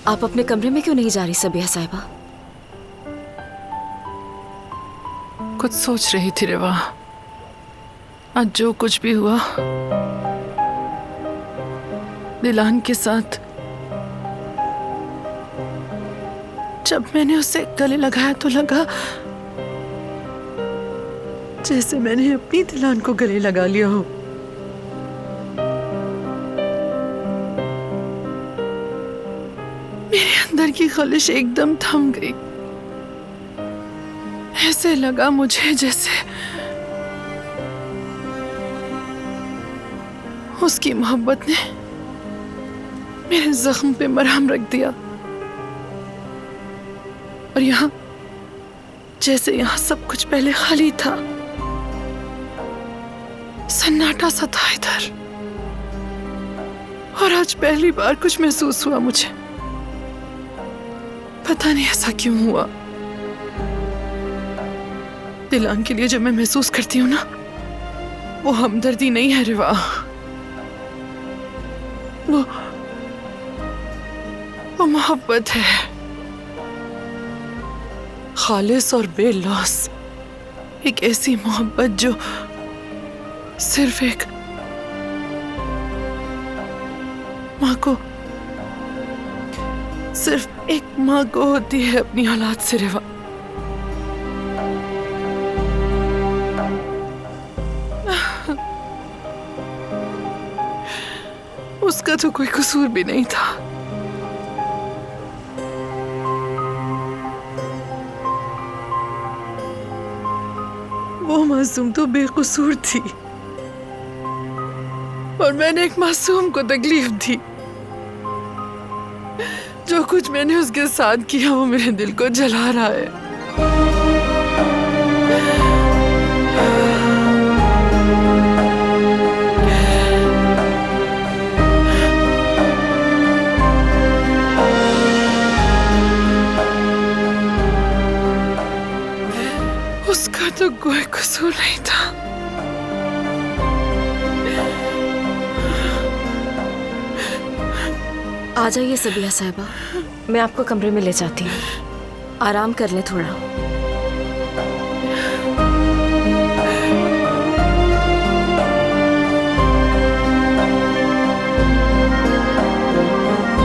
आप अपने कमरे में क्यों नहीं जा रही सबिया साहिबा? कुछ सोच रही थी रिवा। आज जो कुछ भी हुआ दिलान के साथ, जब मैंने उसे गले लगाया तो लगा जैसे मैंने अपनी दिलान को गले लगा लिया हो। मेरे अंदर की ख्वाहिश एकदम थम गई। ऐसे लगा मुझे जैसे उसकी मोहब्बत ने मेरे जख्म पे मरहम रख दिया। और यहाँ जैसे यहाँ सब कुछ पहले खाली था, सन्नाटा सा था इधर। और आज पहली बार कुछ महसूस हुआ मुझे। पता नहीं ऐसा क्यों हुआ। दिलान के लिए जब मैं महसूस करती हूँ ना, वो हमदर्दी नहीं है रिवा, वो मोहब्बत है, खालिस और बेलौस। एक ऐसी मोहब्बत जो सिर्फ एक माँ को होती है अपनी औलाद से रिवा। उसका तो कोई कसूर भी नहीं था। वो मासूम तो बेकसूर थी और मैंने एक मासूम को तकलीफ दी। जो कुछ मैंने उसके साथ किया वो मेरे दिल को जला रहा है। उसका तो कोई कसूर नहीं था। आ जाइए सबिया साहिबा, मैं आपको कमरे में ले जाती हूँ। आराम कर लें थोड़ा।